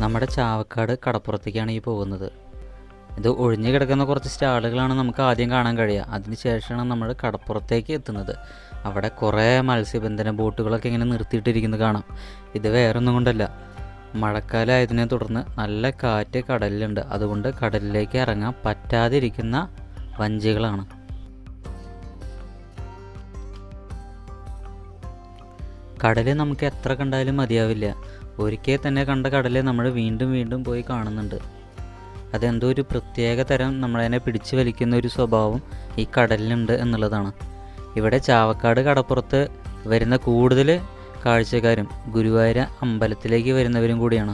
നമ്മുടെ ചാവക്കാട് കടപ്പുറത്തേക്കാണ് ഈ പോകുന്നത്. ഇത് ഒഴിഞ്ഞു കിടക്കുന്ന കുറച്ച് സ്റ്റാളുകളാണ് നമുക്ക് ആദ്യം കാണാൻ കഴിയുക. അതിനുശേഷമാണ് നമ്മൾ കടപ്പുറത്തേക്ക് എത്തുന്നത്. അവിടെ കുറേ മത്സ്യബന്ധന ബോട്ടുകളൊക്കെ ഇങ്ങനെ നിർത്തിയിട്ടിരിക്കുന്നത് കാണാം. ഇത് വേറൊന്നും കൊണ്ടല്ല, മഴക്കാലമായതിനെ തുടർന്ന് നല്ല കാറ്റ് കടലിലുണ്ട്. അതുകൊണ്ട് കടലിലേക്ക് ഇറങ്ങാൻ പറ്റാതിരിക്കുന്ന വഞ്ചികളാണ്. കടൽ നമുക്ക് എത്ര കണ്ടാലും മതിയാവില്ല. ഒരിക്കൽ തന്നെ കണ്ട കടൽ നമ്മൾ വീണ്ടും വീണ്ടും പോയി കാണുന്നുണ്ട്. അതെന്തോ ഒരു പ്രത്യേക തരം നമ്മളതിനെ പിടിച്ചു വലിക്കുന്ന ഒരു സ്വഭാവം ഈ കടലിനുണ്ട് എന്നുള്ളതാണ്. ഇവിടെ ചാവക്കാട് കടപ്പുറത്ത് വരുന്ന കൂടുതൽ കാഴ്ചക്കാരും ഗുരുവായൂർ അമ്പലത്തിലേക്ക് വരുന്നവരും കൂടിയാണ്.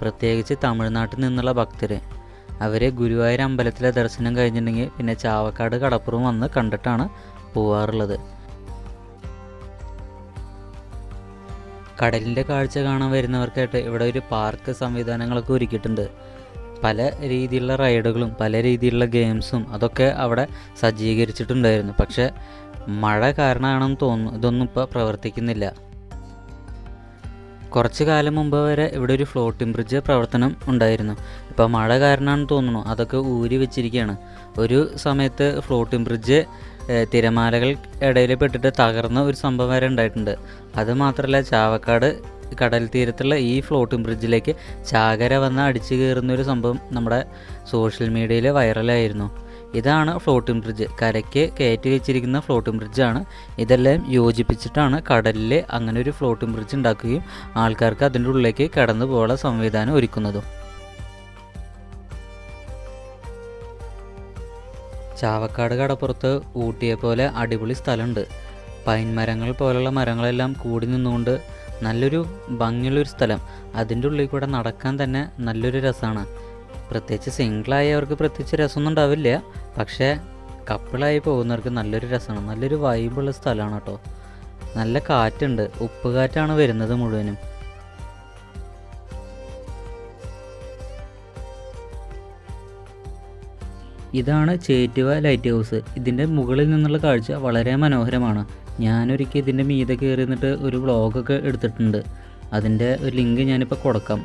പ്രത്യേകിച്ച് തമിഴ്നാട്ടിൽ നിന്നുള്ള ഭക്തർ. അവർ ഗുരുവായൂർ അമ്പലത്തിലെ ദർശനം കഴിഞ്ഞിട്ടുണ്ടെങ്കിൽ പിന്നെ ചാവക്കാട് കടപ്പുറം വന്ന് കണ്ടിട്ടാണ് പോവാറുള്ളത്. കടലിൻ്റെ കാഴ്ച കാണാൻ വരുന്നവർക്കായിട്ട് ഇവിടെ ഒരു പാർക്ക് സംവിധാനങ്ങളൊക്കെ ഒരുക്കിയിട്ടുണ്ട്. പല രീതിയിലുള്ള റൈഡുകളും പല രീതിയിലുള്ള ഗെയിംസും അതൊക്കെ അവിടെ സജ്ജീകരിച്ചിട്ടുണ്ടായിരുന്നു. പക്ഷേ മഴ കാരണമാണെന്ന് തോന്നുന്നു ഇതൊന്നും ഇപ്പോൾ പ്രവർത്തിക്കുന്നില്ല. കുറച്ച് കാലം മുമ്പ് വരെ ഇവിടെ ഒരു ഫ്ലോട്ടിംഗ് ബ്രിഡ്ജ് പ്രവർത്തനം ഉണ്ടായിരുന്നു. ഇപ്പോൾ മഴ കാരണമാണെന്ന് തോന്നുന്നു അതൊക്കെ ഊരി വെച്ചിരിക്കുകയാണ്. ഒരു സമയത്ത് ഫ്ലോട്ടിംഗ് ബ്രിഡ്ജ് തിരമാലകൾ ഇടയിൽ പെട്ടിട്ട് തകർന്ന ഒരു സംഭവം വരെ ഉണ്ടായിട്ടുണ്ട്. അതുമാത്രമല്ല, ചാവക്കാട് കടൽ തീരത്തുള്ള ഈ ഫ്ലോട്ടിംഗ് ബ്രിഡ്ജിലേക്ക് ചാകര വന്ന് അടിച്ചു കയറുന്നൊരു സംഭവം നമ്മുടെ സോഷ്യൽ മീഡിയയിൽ വൈറലായിരുന്നു. ഇതാണ് ഫ്ലോട്ടിംഗ് ബ്രിഡ്ജ്, കരയ്ക്ക് കയറ്റി വെച്ചിരിക്കുന്ന ഫ്ലോട്ടിംഗ് ബ്രിഡ്ജാണ്. ഇതെല്ലാം യോജിപ്പിച്ചിട്ടാണ് കടലിൽ അങ്ങനെ ഒരു ഫ്ലോട്ടിംഗ് ബ്രിഡ്ജ് ഉണ്ടാക്കുകയും ആൾക്കാർക്ക് അതിൻ്റെ ഉള്ളിലേക്ക് കടന്നു പോകാനുള്ള സംവിധാനം ഒരുക്കുന്നതും. ചാവക്കാട് കടപ്പുറത്ത് ഊട്ടിയെ പോലെ അടിപൊളി സ്ഥലമുണ്ട്. പൈൻ മരങ്ങൾ പോലുള്ള മരങ്ങളെല്ലാം കൂടി നിന്നുകൊണ്ട് നല്ലൊരു ഭംഗിയുള്ളൊരു സ്ഥലം. അതിൻ്റെ ഉള്ളിൽ കൂടെ നടക്കാൻ തന്നെ നല്ലൊരു രസമാണ്. പ്രത്യേകിച്ച് സിംഗിളായവർക്ക് പ്രത്യേകിച്ച് രസമൊന്നും ഉണ്ടാവില്ല, പക്ഷേ കപ്പിളായി പോകുന്നവർക്ക് നല്ലൊരു രസമാണ്. നല്ലൊരു വൈബുള്ള സ്ഥലമാണ് കേട്ടോ. നല്ല കാറ്റുണ്ട്, ഉപ്പുകാറ്റാണ് വരുന്നത് മുഴുവനും. ഇതാണ് ചേറ്റുവ ലൈറ്റ് ഹൗസ്. ഇതിൻ്റെ മുകളിൽ നിന്നുള്ള കാഴ്ച വളരെ മനോഹരമാണ്. ഞാനൊരിക്കൽ ഇതിൻ്റെ മീതെ കയറി നിന്നിട്ട് ഒരു വ്ളോഗൊക്കെ എടുത്തിട്ടുണ്ട്. അതിൻ്റെ ഒരു ലിങ്ക് ഞാനിപ്പോൾ കൊടുക്കാം.